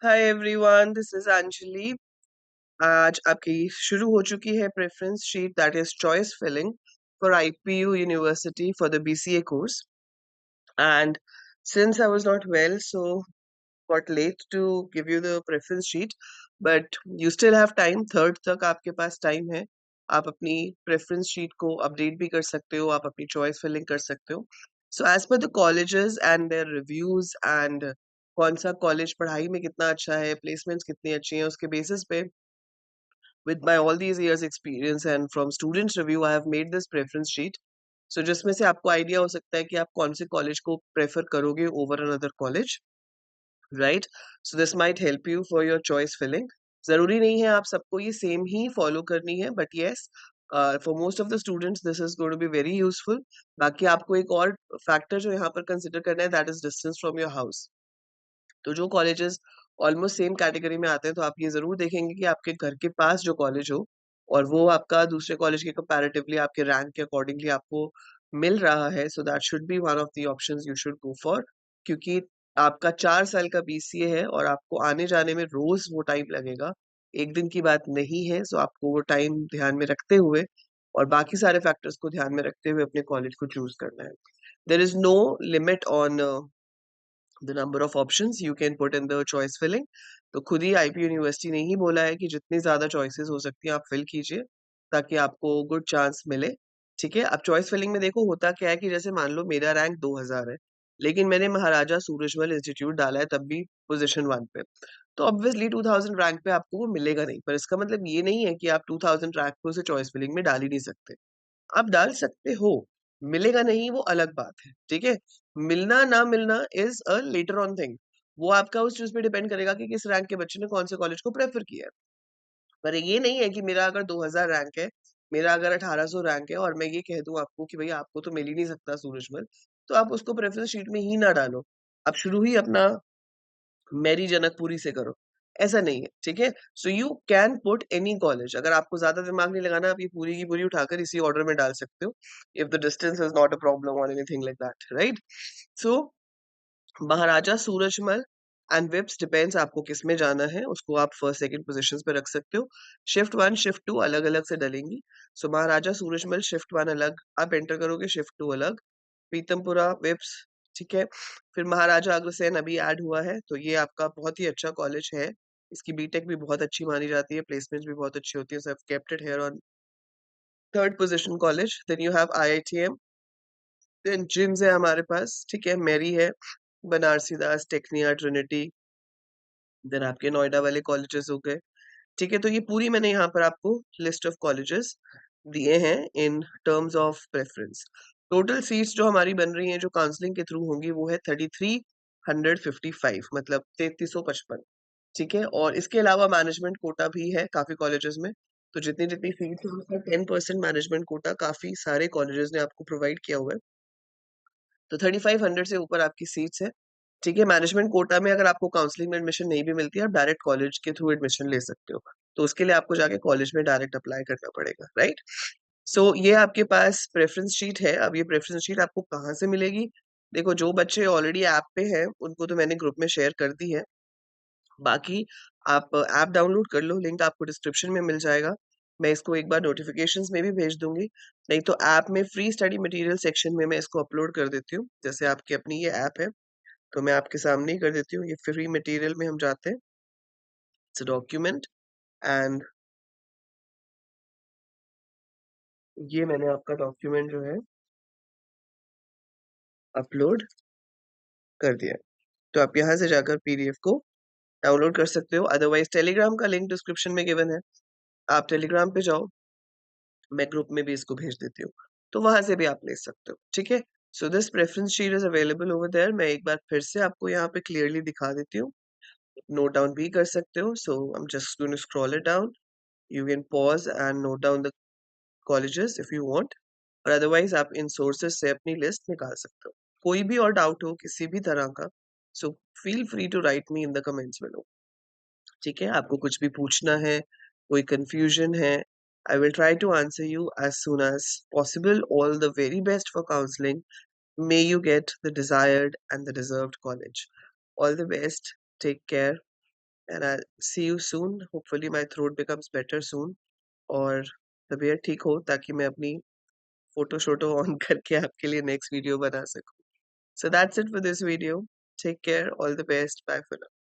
Hi everyone, this is Anjali. आज आपकी शुरू हो चुकी है preference sheet, that is choice filling for IPU university for the BCA course. And since I was not well, so got late to give you the preference sheet, but you still have time. Third तक आपके पास time है। आप अपनी preference sheet को update भी कर सकते हो, आप अपनी चॉइस फिलिंग कर सकते हो। So as per the colleges and their reviews and कौन सा कॉलेज पढ़ाई में कितना अच्छा है, प्लेसमेंट्स कितनी अच्छी हैं, उसके बेसिस पे with my all these years experience and from students review I have made this preference sheet. So जिसमें से आपको आइडिया हो सकता है कि आप कौन से कॉलेज को प्रेफर करोगे over another college, right? So this might help you for your choice filling. जरूरी नहीं है आप सबको ये सेम ही फॉलो करनी है, but yes, for most of the students this is going to be very useful. बाकी आपको एक और फैक्टर जो यहाँ पर कंसिडर करना है, that is distance from your house. तो जो कॉलेजेस ऑलमोस्ट सेम कैटेगरी में आते हैं, तो आप ये जरूर देखेंगे कि आपके घर के पास जो कॉलेज हो और वो आपका दूसरे कॉलेज के कंपैरेटिवली आपके रैंक के अकॉर्डिंगली आपको मिल रहा है, so that should be one of the options you should go for. क्योंकि आपका 4 साल का बीसीए है और आपको आने जाने में रोज वो टाइम लगेगा, एक दिन की बात नहीं है। सो आपको वो टाइम ध्यान में रखते हुए और बाकी सारे फैक्टर्स को ध्यान में रखते हुए अपने कॉलेज को चूज करना है। There is no limit on the number of options you can put in the choice filling। तो खुद ही आईपी यूनिवर्सिटी ने ही बोला है कि जितनी ज्यादा चॉइसेस हो सकती हैं आप फिल कीजिए, ताकि आपको गुड चांस मिले। ठीक है, अब चॉइस फिलिंग में देखो होता क्या है कि जैसे मान लो मेरा रैंक 2000 है, लेकिन मैंने महाराजा सूरजमल इंस्टीट्यूट डाला है तब भी पोजीशन 1 पे, तो ऑब्वियसली 2000 रैंक पे आपको वो मिलेगा नहीं। पर इसका मतलब ये नहीं है कि आप 2000 रैंक को उसे चॉइस फिलिंग में डाल ही नहीं सकते। आप डाल सकते हो, मिलेगा नहीं वो अलग बात है। ठीक है, मिलना ना मिलना is a later on thing. वो आपका उस चीज पे डिपेंड करेगा कि किस रैंक के बच्चे ने कौन से कॉलेज को प्रेफर किया है। पर ये नहीं है कि मेरा अगर 2000 रैंक है, मेरा अगर 1800 रैंक है और मैं ये कह दूं आपको कि भैया आपको तो मिल ही नहीं सकता सूरजमल, तो आप उसको प्रेफरेंस शीट में ही ना डालो। आप शुरू ही अपना मेरी जनकपुरी से करो, ऐसा नहीं है। ठीक है, so you can put any college. अगर आपको ज्यादा दिमाग नहीं लगाना, आप ये पूरी की पूरी उठाकर इसी ऑर्डर में डाल सकते हो, if the distance is not a problem और anything like that, right? So Maharaja Surajmal and VIPS depends आपको किस में जाना है, उसको आप फर्स्ट सेकंड पोजीशंस पे रख सकते हो। शिफ्ट 1 शिफ्ट 2 अलग अलग से डलेंगी। सो महाराजा सूरजमल शिफ्ट 1 अलग आप एंटर करोगे, शिफ्ट 2 अलग। पीतमपुरा विप्स, ठीक है। फिर महाराजा अग्रसेन अभी ऐड हुआ है, तो ये आपका बहुत ही अच्छा कॉलेज है। इसकी बीटेक भी बहुत अच्छी मानी जाती है, प्लेसमेंट्स भी बहुत अच्छी होती है। So I have kept it here on third position college. Then you have IITM, then JIMS है हमारे पास, ठीक है। मेरी है, Banarsi Das, Tecnia, Trinity, then आपके नोएडा वाले कॉलेजेस हो गए। ठीक है, तो ये पूरी मैंने यहाँ पर आपको लिस्ट ऑफ कॉलेजेस दिए हैं in terms of preference. Total seats जो हमारी बन रही हैं, जो काउंसलिंग के थ्रू होंगी, वो है 3355, मतलब 3355। ठीक है, और इसके अलावा मैनेजमेंट कोटा भी है काफी कॉलेजेस में। तो जितनी जितनी सीट्स है उसका 10% मैनेजमेंट कोटा काफी सारे कॉलेजेस ने आपको प्रोवाइड किया हुआ है। तो 3500 से ऊपर आपकी सीट्स है। ठीक है, मैनेजमेंट कोटा में अगर आपको काउंसलिंग में एडमिशन नहीं भी मिलती है, आप डायरेक्ट कॉलेज के थ्रू एडमिशन ले सकते हो। तो उसके लिए आपको जाके कॉलेज में डायरेक्ट अप्लाई करना पड़ेगा, राइट? सो ये आपके पास प्रेफरेंस शीट है। अब ये प्रेफरेंस शीट आपको कहाँ से मिलेगी? देखो, जो बच्चे ऑलरेडी ऐप पे हैं उनको तो मैंने ग्रुप में शेयर कर दी है। बाकी आप ऐप डाउनलोड कर लो, लिंक आपको डिस्क्रिप्शन में मिल जाएगा। मैं इसको एक बार नोटिफिकेशंस में भी भेज दूंगी, नहीं तो ऐप में फ्री स्टडी मटेरियल सेक्शन में मैं इसको अपलोड कर देती हूँ। जैसे आपकी अपनी ये ऐप है, तो मैं आपके सामने ही कर देती हूँ। ये फ्री मटेरियल में हम जाते हैं, इट्स डॉक्यूमेंट, एंड ये मैंने आपका डॉक्यूमेंट जो है अपलोड कर दिया है। तो आप यहाँ से जाकर पीडीएफ को डाउनलोड कर सकते हो। अदरवाइज टेलीग्राम का लिंक डिस्क्रिप्शन में गिवन है, आप टेलीग्राम पे जाओ, मैं ग्रुप में भी इसको भेज देती हूँ, तो वहां से भी आप ले सकते हो। ठीक है, so this preference sheet is available over there. मैं एक बार फिर से आपको यहाँ पे क्लियरली दिखा देती हूँ, नोट डाउन भी कर सकते हो। So I am just going to scroll it down. You can pause and note down the colleges if you want, और अदरवाइज आप इन सोर्सेज से अपनी लिस्ट निकाल सकते हो। कोई भी और डाउट हो किसी भी तरह का, so feel free to write me in the comments below. ठीक है, आपको कुछ भी पूछना है, कोई कंफ्यूजन है, I will try to answer you as soon as possible. All the very best for counselling. May you get the desired and the deserved college. All the best, take care. and I'll see you soon. Hopefully my throat becomes better soon और तबीयत ठीक हो ताकि मैं अपनी photo शोटो on करके आपके लिए नेक्स्ट वीडियो बना सकूं. So that's it for this video. Take care. All the best. Bye for now.